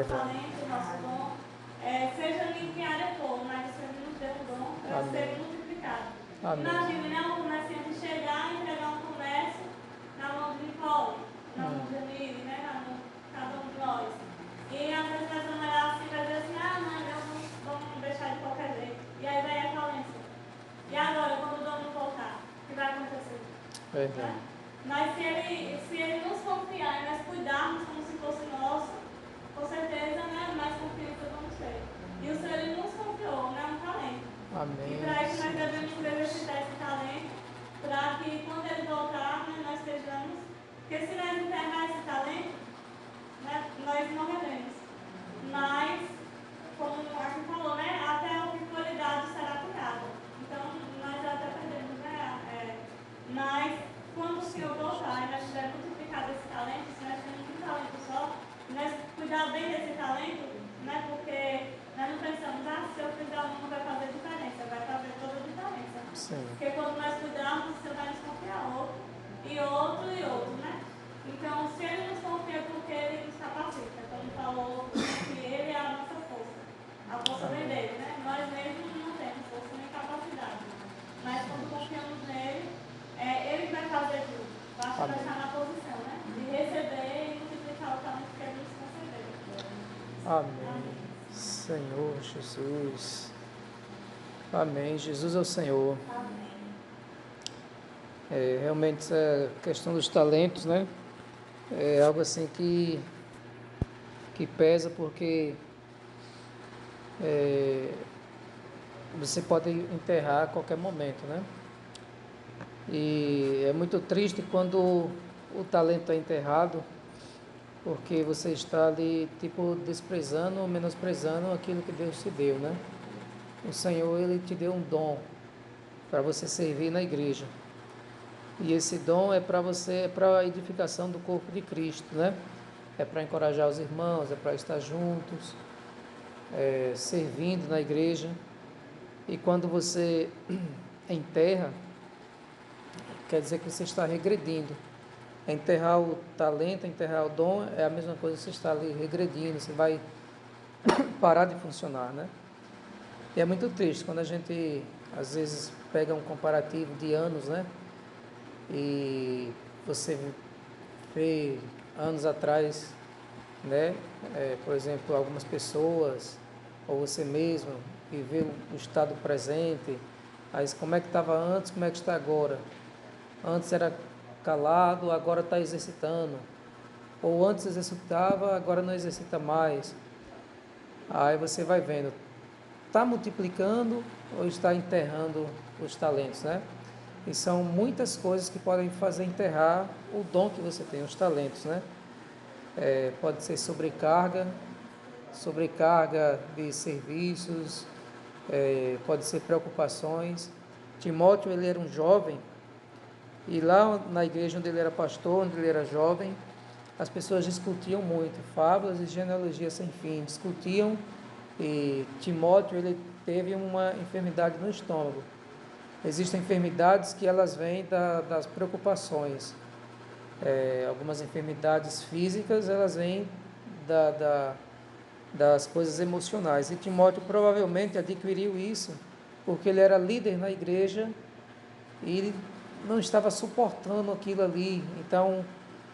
nosso talento, o nosso dom, seja em que área for, mas o Senhor nos deu um dom para ser multiplicado. Imagina, né, um comerciante chegar e entregar um comércio na mão de Nicole, na mão de Emília, né, na mão de cada um de nós. E às vezes nós vamos olhar assim e vai dizer assim, não, vamos deixar de qualquer jeito. E aí vai a falência. E agora, quando o dono voltar, o que vai acontecer? Né? Mas se ele nos confiar e nós cuidarmos como se fosse nosso, com certeza, né, mais confiança vamos ter. E o Senhor, Ele nos confiou, né, um talento. Amém. E para isso nós devemos exercitar esse talento, para que quando Ele voltar, né, nós estejamos. Porque se nós enterrar esse talento, né, nós morreremos. Mas, como aqui falou, né, até o que for lhe dado será tirado. Então, nós até perdemos, né? Mas, quando o Senhor voltar e nós tivermos multiplicado esse talento, se nós temos um talento só, nós cuidar bem desse talento, né? Porque nós não pensamos, se eu fizer um, não vai fazer diferença, vai fazer toda a diferença. Sim. Porque quando nós cuidarmos, o Senhor vai nos confiar outro, e outro, né? Então, se Ele nos confia, porque Ele nos capacita, como falou, que Ele é a nossa força. A força vem dele, né? Nós mesmos não temos força nem capacidade. Mas quando confiamos nele, Ele vai fazer tudo. Basta nós estar na posição, né? De receber e multiplicar o talento que Ele nos concedeu. Amém. Senhor Jesus. Amém. Jesus é o Senhor. Amém. Realmente essa questão dos talentos, né? É algo assim que pesa, porque você pode enterrar a qualquer momento, né? E é muito triste quando o talento é enterrado, porque você está ali, tipo, desprezando ou menosprezando aquilo que Deus te deu, né? O Senhor, Ele te deu um dom para você servir na igreja. E esse dom é para você, é para a edificação do corpo de Cristo, né? É para encorajar os irmãos, é para estar juntos, servindo na igreja. E quando você enterra, quer dizer que você está regredindo. Enterrar o talento, enterrar o dom, é a mesma coisa que você está ali regredindo, você vai parar de funcionar, né? E é muito triste quando a gente, às vezes, pega um comparativo de anos, né? E você vê anos atrás, né? Por exemplo, algumas pessoas, ou você mesmo, e vê o estado presente, aí como é que estava antes, como é que está agora? Antes era calado, agora está exercitando. Ou antes exercitava, agora não exercita mais. Aí você vai vendo, está multiplicando ou está enterrando os talentos, né? E são muitas coisas que podem fazer enterrar o dom que você tem, os talentos, né? Pode ser sobrecarga de serviços, pode ser preocupações. Timóteo, ele era um jovem, e lá na igreja onde ele era pastor, onde ele era jovem, as pessoas discutiam muito, fábulas e genealogias sem fim, discutiam, e Timóteo, ele teve uma enfermidade no estômago. Existem enfermidades que elas vêm das preocupações. Algumas enfermidades físicas, elas vêm das coisas emocionais. E Timóteo provavelmente adquiriu isso porque ele era líder na igreja e ele não estava suportando aquilo ali. Então,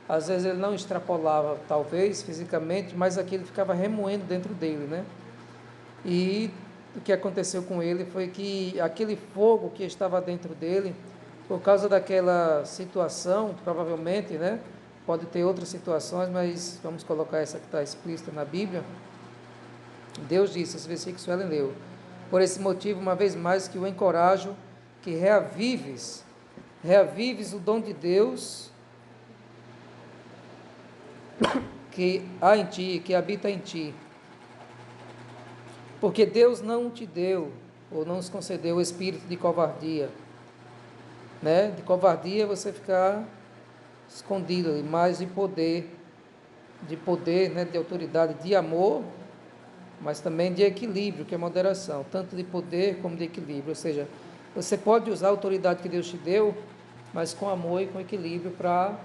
às vezes ele não extrapolava, talvez, fisicamente, mas aquilo ficava remoendo dentro dele, né? E o que aconteceu com ele foi que aquele fogo que estava dentro dele, por causa daquela situação, provavelmente, né? Pode ter outras situações, mas vamos colocar essa que está explícita na Bíblia. Deus disse, esse versículo que Suelen leu: por esse motivo, uma vez mais, que o encorajo, que reavives o dom de Deus que há em ti, que habita em ti. Porque Deus não te deu, ou não nos concedeu o espírito de covardia, né? De covardia você ficar escondido, mas de poder, né? De autoridade, de amor, mas também de equilíbrio, que é moderação, tanto de poder como de equilíbrio. Ou seja, você pode usar a autoridade que Deus te deu, mas com amor e com equilíbrio para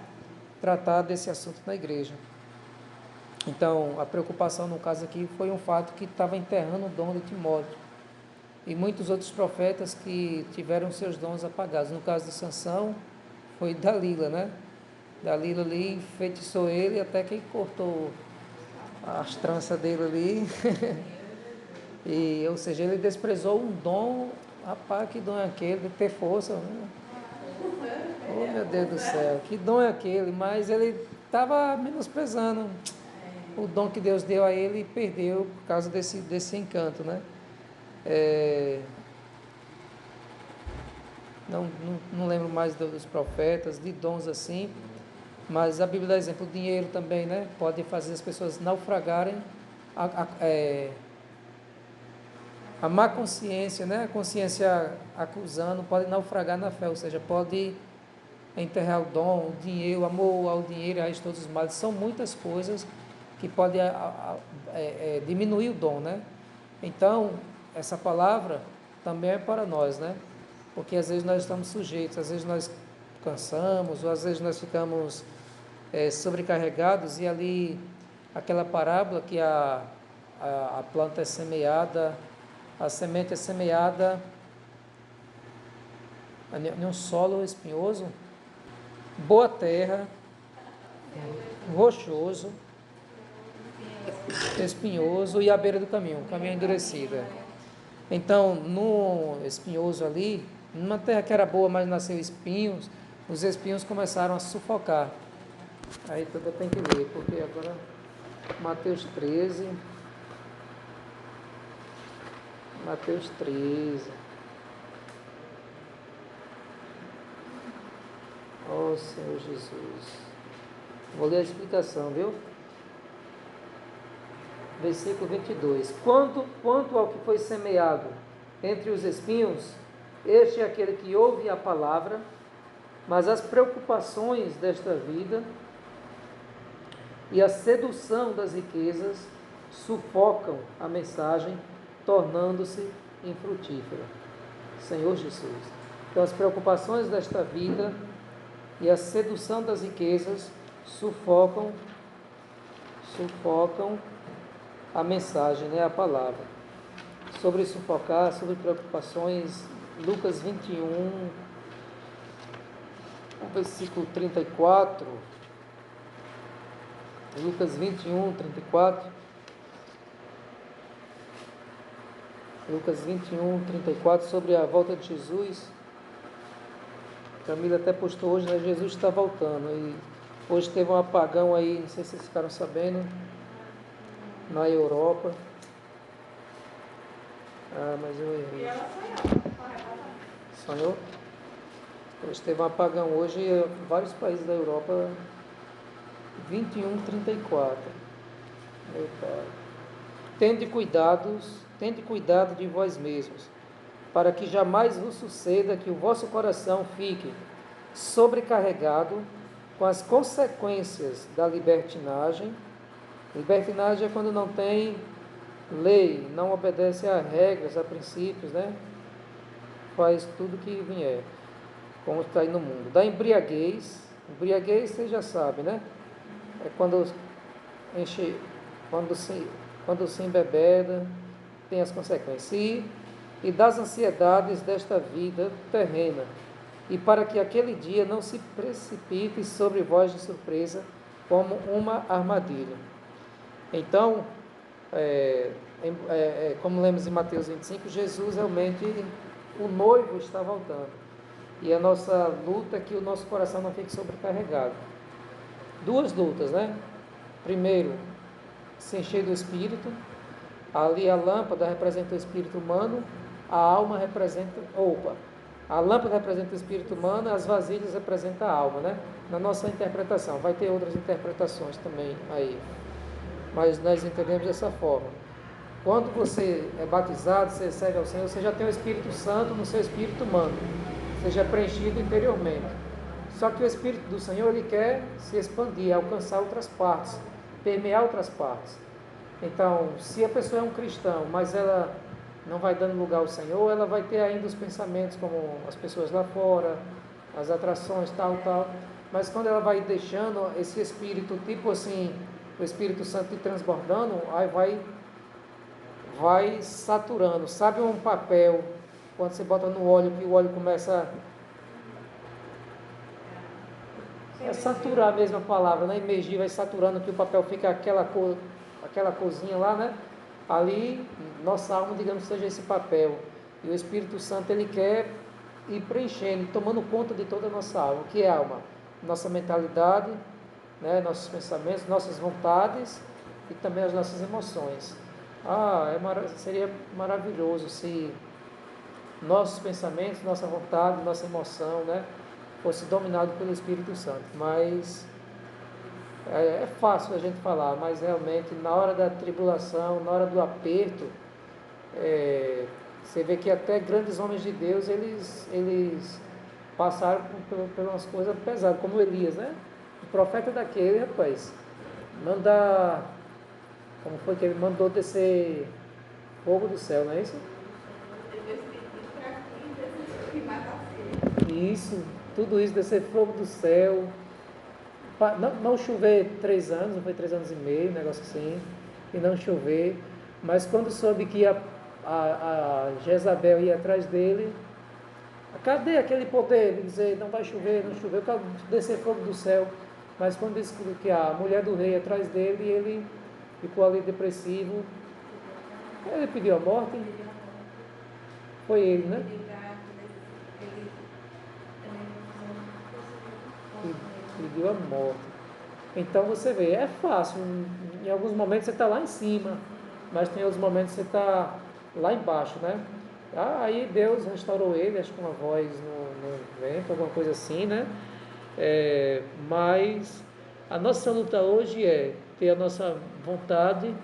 tratar desse assunto na igreja. Então, a preocupação no caso aqui foi um fato que estava enterrando o dom de Timóteo. E muitos outros profetas que tiveram seus dons apagados. No caso de Sansão, foi Dalila, né? Dalila ali enfeitiçou ele até que cortou as tranças dele ali. E, ou seja, ele desprezou um dom. Rapaz, que dom é aquele de ter força, né? Oh, meu Deus do céu, que dom é aquele? Mas ele estava menosprezando o dom que Deus deu a ele e perdeu por causa desse encanto, né? Não lembro mais dos profetas, de dons assim, mas a Bíblia dá exemplo, o dinheiro também, né? Pode fazer as pessoas naufragarem, a má consciência, né? A consciência acusando, pode naufragar na fé, ou seja, pode enterrar o dom, o dinheiro, o amor ao dinheiro, a todos os males. São muitas coisas que podem diminuir o dom, né? Então, essa palavra também é para nós, né? Porque às vezes nós estamos sujeitos, às vezes nós cansamos, ou às vezes nós ficamos sobrecarregados, e ali, aquela parábola que a planta é semeada, a semente é semeada em um solo espinhoso, boa terra, rochoso, espinhoso e à beira do caminho, o caminho endurecido. Então, no espinhoso ali, numa terra que era boa, mas nasceu espinhos, os espinhos começaram a sufocar. Aí tudo tem que ler, porque agora Mateus 13. Mateus 13. Oh, Senhor Jesus. Vou ler a explicação, viu? Versículo 22. Quanto ao que foi semeado entre os espinhos, este é aquele que ouve a palavra, mas as preocupações desta vida e a sedução das riquezas sufocam a mensagem, tornando-se infrutífera. Senhor Jesus. Então, as preocupações desta vida e a sedução das riquezas sufocam a mensagem, né, a palavra. Sobre sufocar, sobre preocupações, Lucas 21, versículo 34. Lucas 21, 34. Lucas 21, 34, sobre a volta de Jesus. Camila até postou hoje, né? Jesus está voltando. E hoje teve um apagão aí, não sei se vocês ficaram sabendo, na Europa. Mas eu errei. E ela Sonhou? Hoje teve um apagão hoje em vários países da Europa. 21, 34. Meu Pai. Tende cuidado de vós mesmos, para que jamais vos suceda que o vosso coração fique sobrecarregado com as consequências da libertinagem. Libertinagem é quando não tem lei, não obedece a regras, a princípios, né? Faz tudo que vier, como está aí no mundo. Da embriaguez você já sabe, né? É quando se embebeda, tem as consequências. E das ansiedades desta vida terrena, e para que aquele dia não se precipite sobre vós de surpresa, como uma armadilha. Então, como lemos em Mateus 25, Jesus realmente, o noivo está voltando, e a nossa luta é que o nosso coração não fique sobrecarregado. Duas lutas, né? Primeiro, se encher do Espírito. Ali a lâmpada representa o espírito humano, a alma representa, a lâmpada representa o espírito humano, as vasilhas representam a alma, né? Na nossa interpretação, vai ter outras interpretações também aí, mas nós entendemos dessa forma. Quando você é batizado, você serve ao Senhor, você já tem o Espírito Santo no seu espírito humano, você já é preenchido interiormente. Só que o Espírito do Senhor, ele quer se expandir, alcançar outras partes, permear outras partes. Então, se a pessoa é um cristão, mas ela não vai dando lugar ao Senhor, ela vai ter ainda os pensamentos como as pessoas lá fora, as atrações, tal. Mas quando ela vai deixando esse espírito, tipo assim, o Espírito Santo transbordando, aí vai saturando. Sabe um papel, quando você bota no óleo, que o óleo começa a saturar, a mesma palavra, né? Emergir, vai saturando, que o papel fica aquela corzinha lá, né? Ali, nossa alma, digamos, seja esse papel. E o Espírito Santo, ele quer ir preenchendo, tomando conta de toda a nossa alma. O que é alma? Nossa mentalidade, né? Nossos pensamentos, nossas vontades e também as nossas emoções. Seria maravilhoso se nossos pensamentos, nossa vontade, nossa emoção, né, fosse dominado pelo Espírito Santo. Mas é fácil a gente falar, mas realmente na hora da tribulação, na hora do aperto, você vê que até grandes homens de Deus, eles passaram por umas coisas pesadas, como Elias, né? O profeta daquele, rapaz, como foi que ele mandou descer fogo do céu, não é isso? Isso, tudo isso, descer fogo do céu, não chover 3 anos, não foi 3 anos e meio, um negócio assim, e não chover, mas quando soube que a Jezabel ia atrás dele, cadê aquele poder de dizer não vai chover, não choveu, descer fogo do céu? Mas quando disse que a mulher do rei ia atrás dele, ele ficou ali depressivo, ele pediu a morte, foi ele, né? Pediu a morte. Então você vê, é fácil, em alguns momentos você está lá em cima, mas tem outros momentos que você está lá embaixo, né? Aí Deus restaurou ele, acho que com uma voz no vento, alguma coisa assim, né? Mas a nossa luta hoje é ter a nossa vontade,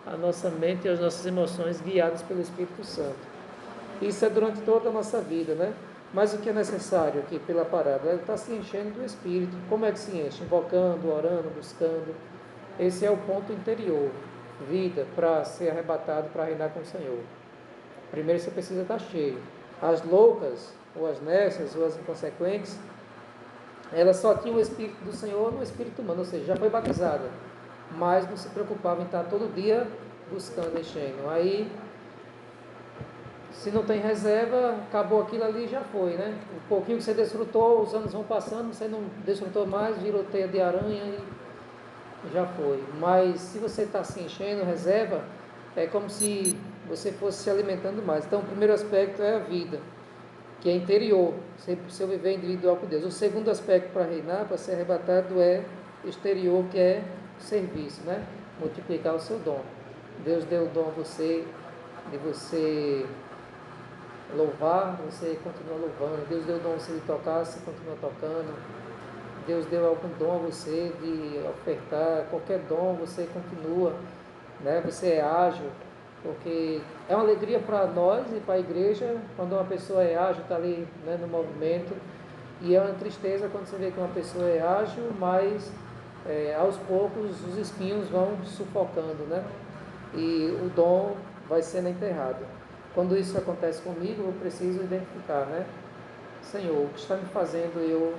a nossa mente e as nossas emoções guiadas pelo Espírito Santo. Isso é durante toda a nossa vida, né? Mas o que é necessário aqui pela parada? Ele está se enchendo do Espírito. Como é que se enche? Invocando, orando, buscando. Esse é o ponto interior. Vida para ser arrebatado, para reinar com o Senhor. Primeiro você precisa estar cheio. As loucas, ou as nécias, ou as inconsequentes, elas só tinham o Espírito do Senhor no Espírito humano, ou seja, já foi batizada, mas não se preocupava em estar todo dia buscando, enchendo. Aí, se não tem reserva, acabou aquilo ali e já foi, né? O pouquinho que você desfrutou, os anos vão passando, você não desfrutou mais, virou teia de aranha e já foi. Mas se você está se enchendo, reserva, é como se você fosse se alimentando mais. Então, o primeiro aspecto é a vida, que é interior, seu viver individual com Deus. O segundo aspecto para reinar, para ser arrebatado, é exterior, que é serviço, né? Multiplicar o seu dom. Deus deu o dom a você, de você louvar, você continua louvando. Deus deu o dom a você de tocar, você continua tocando. Deus deu algum dom a você de ofertar, qualquer dom você continua, né? Você é ágil, porque é uma alegria para nós e para a igreja quando uma pessoa é ágil, está ali, né, no movimento, e é uma tristeza quando você vê que uma pessoa é ágil, mas aos poucos os espinhos vão sufocando, né? E o dom vai sendo enterrado. Quando isso acontece comigo, eu preciso identificar, né? Senhor, o que está me fazendo eu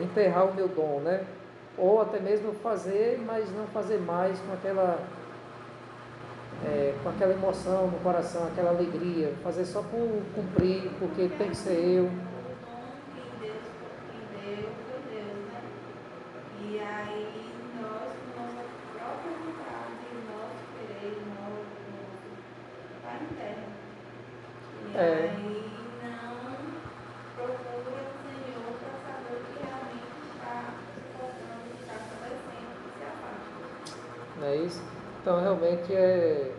enterrar o meu dom, né? Ou até mesmo fazer, mas não fazer mais com aquela emoção no coração, aquela alegria, fazer só por cumprir, porque tem que ser eu. E aí nós, com nossa própria vontade, nosso querer, vai em terra. E aí não procura o Senhor para saber o que realmente está se faltando, o que está acontecendo, que se afasta. Não é isso? Então realmente é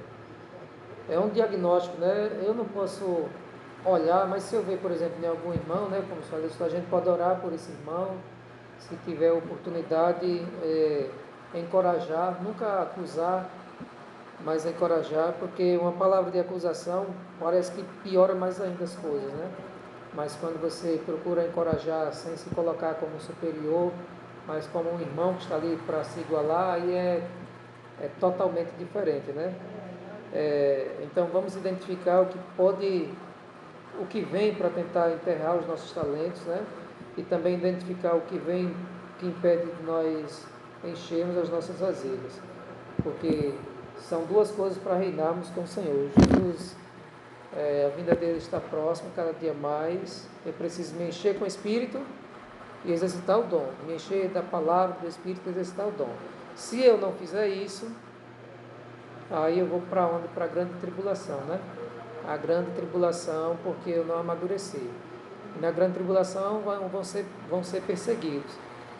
um diagnóstico, né? Eu não posso olhar, mas se eu ver, por exemplo, em algum irmão, né, como falei, a gente pode orar por esse irmão, se tiver oportunidade, encorajar, nunca acusar, mas encorajar, porque uma palavra de acusação parece que piora mais ainda as coisas, né? Mas quando você procura encorajar sem se colocar como superior, mas como um irmão que está ali para se igualar, aí é totalmente diferente, né? Então vamos identificar o que vem para tentar enterrar os nossos talentos, né? E também identificar o que vem, que impede de nós enchermos as nossas vasilhas, porque são duas coisas para reinarmos com o Senhor. Jesus, a vinda dele está próxima, cada dia mais. Eu preciso me encher com o Espírito e exercitar o dom, me encher da palavra do Espírito e exercitar o dom. Se eu não fizer isso, aí eu vou para onde? Para a grande tribulação, né? A grande tribulação, porque eu não amadureci. E na grande tribulação vão ser perseguidos.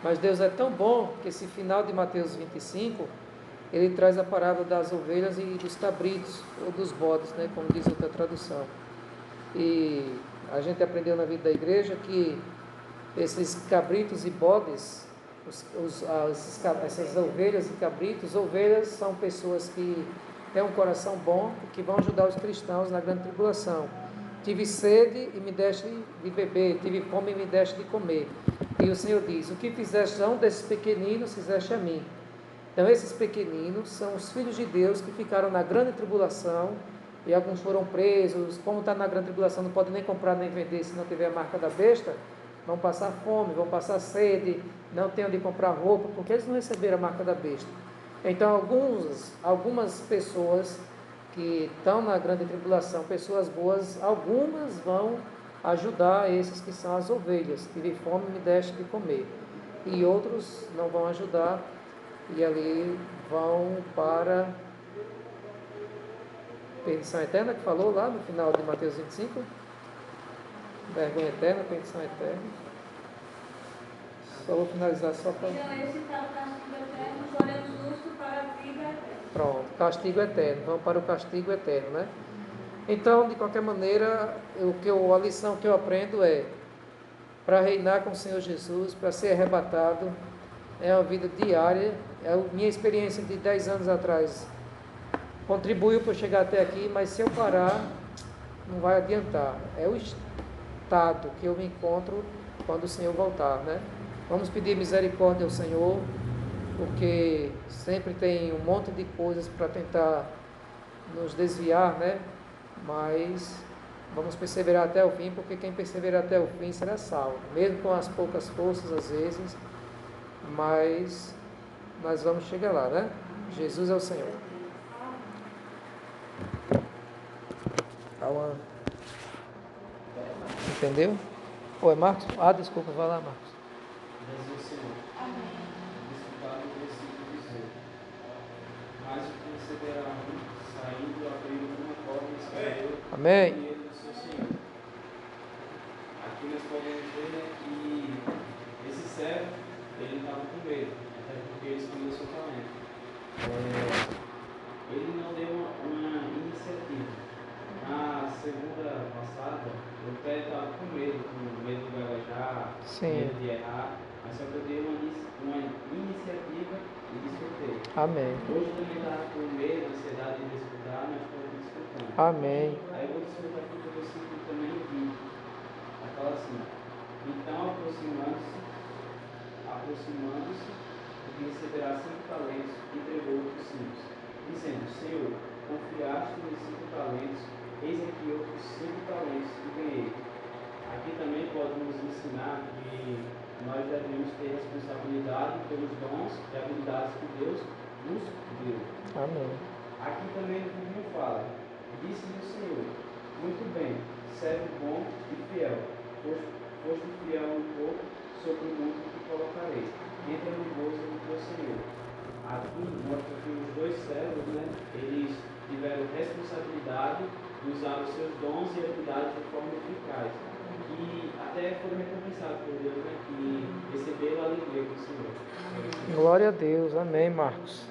Mas Deus é tão bom que esse final de Mateus 25, ele traz a parábola das ovelhas e dos cabritos, ou dos bodes, né? Como diz outra tradução. E a gente aprendeu na vida da igreja que esses cabritos e bodes, essas ovelhas e cabritos, ovelhas são pessoas que têm um coração bom, que vão ajudar os cristãos na grande tribulação. Tive sede e me deste de beber, tive fome e me deste de comer. E o Senhor diz: o que fizeste a um desses pequeninos, fizeste a mim. Então esses pequeninos são os filhos de Deus que ficaram na grande tribulação, e alguns foram presos. Como está na grande tribulação, não pode nem comprar nem vender se não tiver a marca da besta. Vão passar fome, vão passar sede, não tem onde comprar roupa, porque eles não receberam a marca da besta. Então algumas pessoas que estão na grande tribulação, pessoas boas, algumas vão ajudar esses que são as ovelhas. Tive fome, me deste de comer. E outros não vão ajudar, e ali vão para perdição eterna, que falou lá no final de Mateus 25. Vergonha eterna, perdição eterna. Só vou finalizar só para... Então, esse tal castigo eterno, porém justo para a vida eterna. Pronto, castigo eterno. Vamos para o castigo eterno, né? Então, de qualquer maneira, a lição que eu aprendo é: para reinar com o Senhor Jesus, para ser arrebatado, é uma vida diária. Minha experiência de 10 anos atrás contribuiu para eu chegar até aqui, mas se eu parar, não vai adiantar. É o estado que eu me encontro quando o Senhor voltar, né? Vamos pedir misericórdia ao Senhor, porque sempre tem um monte de coisas para tentar nos desviar, né? Mas vamos perseverar até o fim, porque quem perseverar até o fim será salvo, mesmo com as poucas forças às vezes, mas nós vamos chegar lá, né? Jesus é o Senhor. Entendeu? Oi, Marcos? Desculpa, vai lá, Marcos. Jesus, Senhor. Desfrutar do versículo 18. Mas o que receberá saindo, abrindo uma porta e escreveu Amém. o dinheiro do seu Senhor. Aqui nós podemos ver, né, que esse servo, ele estava com medo, até porque ele escondeu o seu talento. Ele não deu uma iniciativa. Na segunda passada, o pé estava com medo de gaguejar, medo de errar, mas só que eu dei uma iniciativa e desfrutei. Amém. Hoje também estava com medo, ansiedade de desfrutar, mas estou desfrutando. Amém. Aí eu vou desfrutar aqui do versículo também 20. Aí fala assim: então aproximando-se, o que receberá 5 talentos, entregou os 5, dizendo: Senhor, confiaste-me 5 talentos, eis aqui outros 5 talentos que ganhei. Aqui também pode nos ensinar que nós devemos ter responsabilidade pelos dons e habilidades que Deus nos deu. Amém. Aqui também o Bíblia fala: disse-lhe o Senhor: muito bem, servo bom e fiel, foste fiel um pouco, sobre o muito que colocarei. Entra no gozo do teu Senhor. Aqui mostra que os dois servos, né, eles tiveram responsabilidade de usar os seus dons e habilidades de forma eficaz. E até foram recompensados por Deus, né, que receberam a alegria do Senhor. Glória a Deus. Amém, Marcos.